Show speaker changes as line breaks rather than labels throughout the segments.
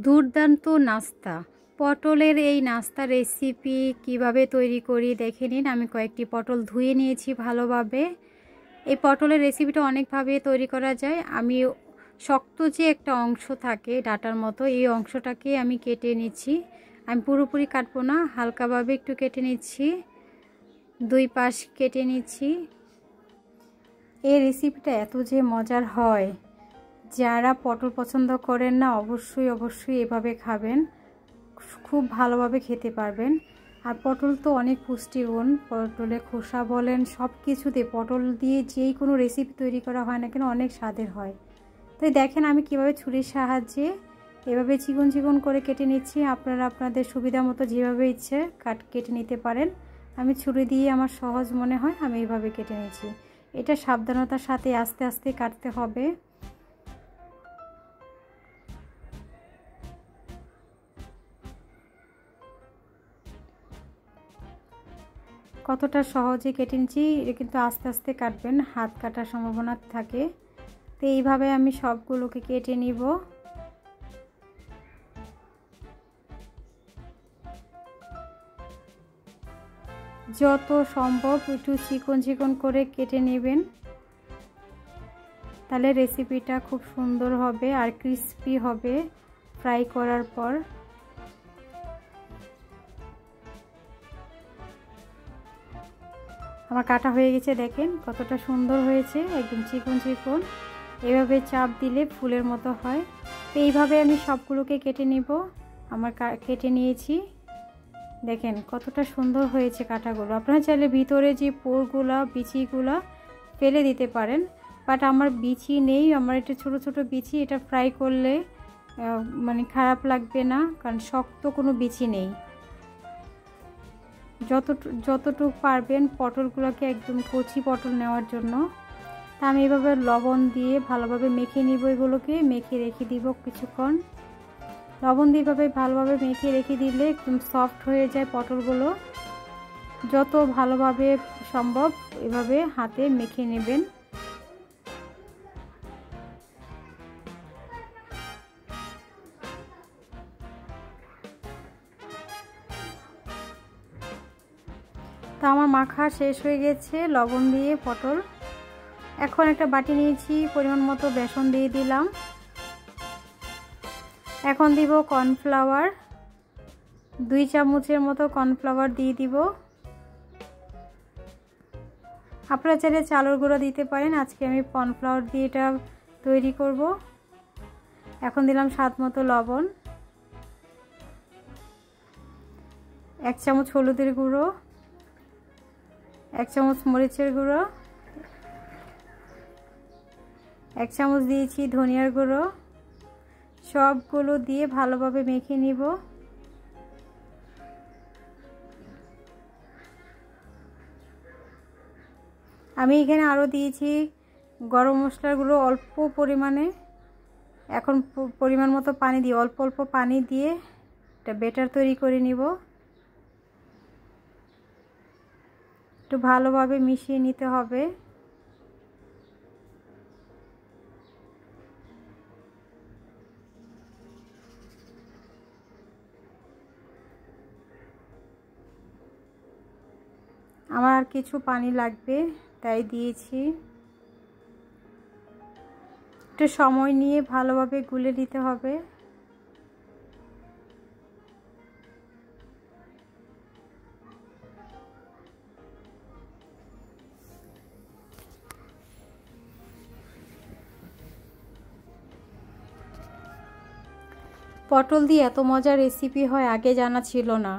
দুর্দান্ত নাস্তা। পটলের এই নাস্তা রেসিপি কিভাবে তৈরি করি দেখে নিন। আমি কয়েকটি পটল ধুয়ে নিয়েছি ভালোভাবে। এই পটলের রেসিপিটা অনেকভাবে তৈরি করা যায়। আমি শক্ত যে একটা অংশ থাকে ডাটার মতো, এই অংশটাকে আমি কেটে নিচ্ছি। আমি পুরোপুরি কাটবো না, হালকাভাবে একটু কেটে নিচ্ছি। দুই পাশ কেটে নিচ্ছি। এই রেসিপিটা এত যে মজার হয়, যারা পটল পছন্দ করেন না অবশ্যই এভাবে খাবেন, খুব ভালোভাবে খেতে পারবেন। আর পটল তো অনেক পুষ্টিগুণ, পটলে খোসা বলেন সব কিছুতে পটল দিয়ে যেই কোনো রেসিপি তৈরি করা হয় না কেন অনেক স্বাদের হয়। তো দেখেন আমি কিভাবে ছুরির সাহায্যে এভাবে চিকন চিকন করে কেটে নিচ্ছি। আপনারা আপনাদের সুবিধা মতো যেভাবে ইচ্ছে কেটে নিতে পারেন। আমি ছুরি দিয়ে আমার সহজ মনে হয় আমি এইভাবে কেটে নিচ্ছি। এটা সাবধানতার সাথে আস্তে আস্তে কাটতে হবে। কতটা সহজে কেটে নিচ্ছি, এটা কিন্তু আস্তে আস্তে কাটবেন, হাত কাটার সম্ভাবনা থাকে। তো এইভাবে আমি সবগুলোকে কেটে নিব। যত সম্ভব একটু চিকন চিকন করে কেটে নেবেন, তাহলে রেসিপিটা খুব সুন্দর হবে আর ক্রিস্পি হবে ফ্রাই করার পর। আমার কাটা হয়ে গেছে, দেখেন কতটা সুন্দর হয়েছে, একদম চিকন চিকন। এভাবে চাপ দিলে ফুলের মতো হয়। তো এইভাবে আমি সবগুলোকে কেটে নিব। আমার কেটে নিয়েছি, দেখেন কতটা সুন্দর হয়েছে কাটাগুলো। আপনারা চাইলে ভিতরে যে পোরগুলা বিচিগুলা ফেলে দিতে পারেন, বাট আমার বিচি নেই, আমার এটা ছোট ছোট বিচি। এটা ফ্রাই করলে মানে খারাপ লাগবে না, কারণ শক্ত কোনো বিচি নেই। যতটুকু পারবেন পটলগুলোকে একদম কচি পটল নেওয়ার জন্য। তা আমি এভাবে লবণ দিয়ে ভালোভাবে মেখে নিব, এগুলোকে মেখে রেখে দিব কিছুক্ষণ। লবণ দিয়ে ভালোভাবে মেখে রেখে দিলে একদম সফট হয়ে যায় পটলগুলো। যত ভালোভাবে সম্ভব এভাবে হাতে মেখে নেবেন। তা আমার মাখা শেষ হয়ে গেছে লবণ দিয়ে পটল। এখন একটা বাটি নিয়েছি, পরিমাণ মতো বেসন দিয়ে দিলাম। এখন দিব কর্নফ্লাওয়ার, 2 চামচের মতো কর্নফ্লাওয়ার দিয়ে দিব। আপনারা চাইলে চালের গুঁড়ো দিতে পারেন, আজকে আমি কর্নফ্লাওয়ার দিয়ে এটা তৈরি করব। এখন দিলাম স্বাদ মতো লবণ, 1 চামচ হলুদের গুঁড়ো, 1 চামচ মরিচের গুঁড়ো, 1 চামচ দিয়েছি ধনিয়ার গুঁড়ো। সবগুলো দিয়ে ভালোভাবে মেখে নিব। আমি এখানে আরও দিয়েছি গরম মশলার গুঁড়ো অল্প পরিমাণে। এখন পরিমাণ মতো পানি দিয়ে অল্প অল্প পানি দিয়ে একটা ব্যাটার তৈরি করে নিব। একটু ভালোভাবে মিশিয়ে নিতে হবে। আমার আর কিছু পানি লাগবে তাই দিয়েছি। একটু সময় নিয়ে ভালোভাবে গুলে নিতে হবে। পটল দিয়ে এত মজার রেসিপি হয় আগে জানা ছিল না।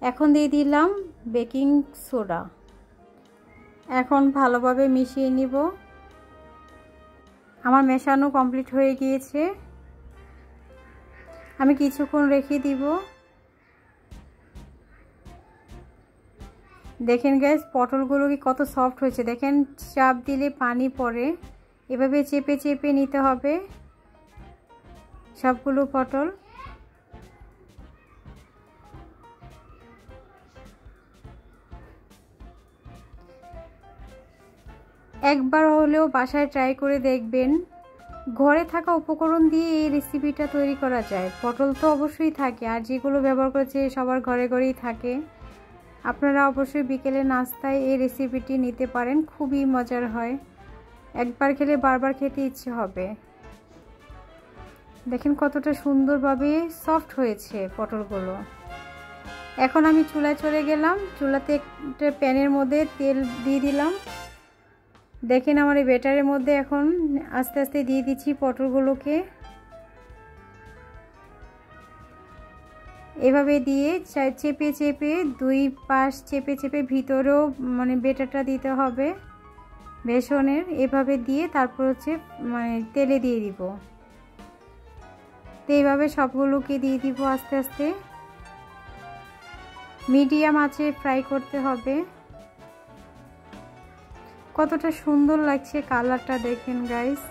এখন দিয়ে দিলাম বেকিং সোডা। এখন ভালোভাবে মিশিয়ে নিব। আমার মেশানো কমপ্লিট হয়ে গিয়েছে, আমি কিছুক্ষণ রেখে দিব। দেখেন গাইস পটলগুলো কি কত সফট হয়েছে, দেখেন চাপ দিলে পানি পড়ে। এভাবে চেপে চেপে নিতে হবে সবগুলো পটল। একবার হলেও বাসায় ট্রাই করে দেখবেন, ঘরে থাকা উপকরণ দিয়ে এই রেসিপিটা তৈরি করা যায়। পটল তো অবশ্যই থাকে, আর যেগুলো ব্যবহার করছে সবার ঘরে ঘরেই থাকে। আপনারা অবশ্যই বিকেলে নাস্তায় এই রেসিপিটি নিতে পারেন, খুবই মজার হয়। একবার খেলে বারবার খেতে ইচ্ছে হবে। দেখেন কতটা সুন্দরভাবে সফট হয়েছে পটলগুলো। এখন আমি চুলায় চলে গেলাম। চুলাতে একটা প্যানের মধ্যে তেল দিয়ে দিলাম। দেখেন আমার এই ব্যাটারের মধ্যে এখন আস্তে আস্তে দিয়ে দিচ্ছি পটলগুলোকে। এভাবে দিয়ে চেপে চেপে দুই পাশ চেপে চেপে ভিতরেও মানে ব্যাটারটা দিতে হবে বেসনের। এভাবে দিয়ে তারপর হচ্ছে মানে তেলে দিয়ে দিব। তো এইভাবে সবগুলোকে দিয়ে দিব আস্তে আস্তে। মিডিয়াম আঁচে ফ্রাই করতে হবে। কতটা সুন্দর লাগছে কালারটা দেখেন গাইস।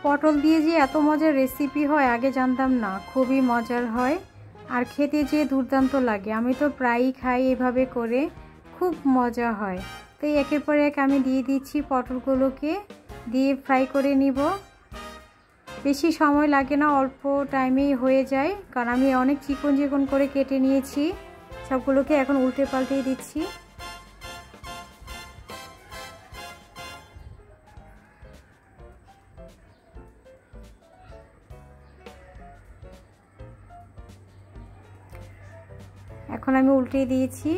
পটল দিয়ে যে এত মজার রেসিপি হয় আগে জানতাম না, খুবই মজার হয় আর খেতে যে দুর্দান্ত লাগে। আমি তো প্রায়ই খাই এভাবে করে, খুব মজা হয়। তো একের পর এক আমি দিয়ে দিচ্ছি পটলগুলোকে, দিয়ে ফ্রাই করে নিব। বেশি সময় লাগে না, অল্প টাইমেই হয়ে যায়, কারণ আমি অনেক চিকন চিকন করে কেটে নিয়েছি। সবগুলোকে এখন উল্টে পাল্টে দিচ্ছি। এখন আমি উল্টে দিয়েছি।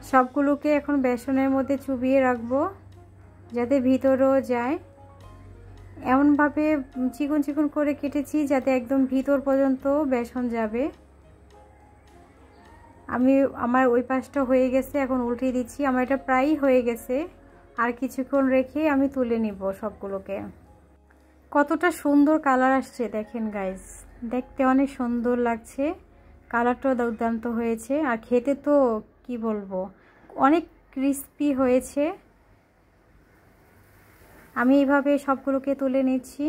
সবগুলোকে এখন বেসনের মধ্যে চুবিয়ে রাখবো যাতে ভিতরেও যায়। এমনভাবে চিকন চিকন করে কেটেছি যাতে একদম ভিতর পর্যন্ত বেসন যাবে। আমার ওই পাশটা হয়ে গেছে, এখন উল্টে দিচ্ছি। আমার এটা প্রায়ই হয়ে গেছে, আর কিছুক্ষণ রেখে আমি তুলে নিব সবগুলোকে। কতটা সুন্দর কালার আসছে দেখেন গাইস, দেখতে অনেক সুন্দর লাগছে, কালারটাও দুর্দান্ত হয়েছে। আর খেতে তো কি বলবো, অনেক ক্রিস্পি হয়েছে। আমি এইভাবে সবগুলোকে তুলে নিচ্ছি।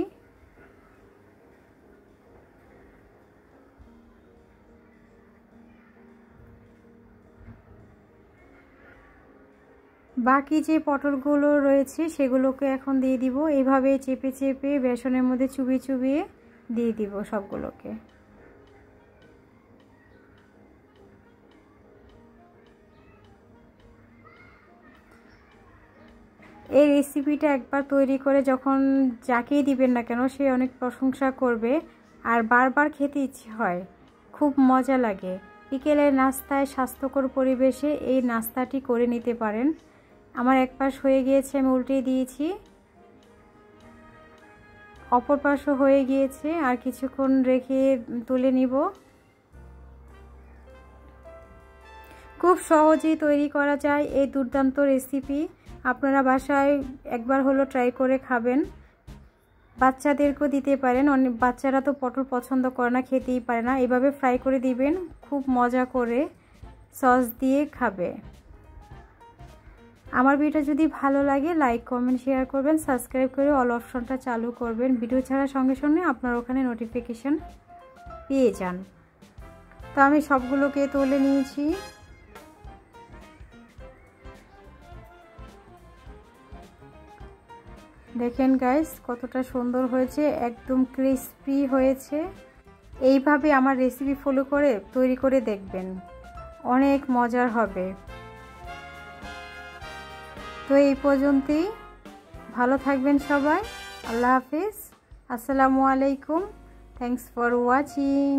বাকি যে পটলগুলো রয়েছে সেগুলোকে এখন দিয়ে দিব। এইভাবে চেপে চেপে বেসনের মধ্যে চুবিয়ে চুবিয়ে দিয়ে দিব সবগুলোকে। এই রেসিপিটা একবার তৈরি করে যখন যাকেই দিবেন না কেন সে অনেক প্রশংসা করবে আর বারবার খেতে ইচ্ছে হয়, খুব মজা লাগে। বিকেলের নাস্তায় স্বাস্থ্যকর পরিবেশে এই নাস্তাটি করে নিতে পারেন। আমার এক পাশ হয়ে গিয়েছে, আমি উল্টে দিয়েছি। অপর পাশও হয়ে গিয়েছে, আর কিছুক্ষণ রেখে তুলে নিব। খুব সহজেই তৈরি করা যায় এই দুর্দান্ত রেসিপি। আপনারা বাসায় একবার হলো ট্রাই করে খাবেন। বাচ্চাদেরকেও দিতে পারেন, অনেক বাচ্চারা তো পটল পছন্দ করে না, খেতেই পারে না। এভাবে ফ্রাই করে দিবেন, খুব মজা করে সস দিয়ে খাবে। আমার ভিডিও যদি ভালো লাগে লাইক কমেন্ট শেয়ার করবেন, সাবস্ক্রাইব করে অল অপশনটা চালু করবেন। ভিডিও ছাড়ার সঙ্গে সঙ্গে আপনার ওখানে নোটিফিকেশন পেয়ে যান। তো আমি সবগুলোকে তুলে নিয়েছি। দেখেন গাইস কতটা সুন্দর হয়েছে, একদম ক্রিস্পি হয়েছে। এইভাবে আমার রেসিপি ফলো করে তৈরি করে দেখবেন, অনেক মজার হবে। তো এই পর্যন্তই, ভালো থাকবেন সবাই। আল্লাহ হাফিজ, আসসালামু আলাইকুম, থ্যাংকস ফর ওয়াচিং।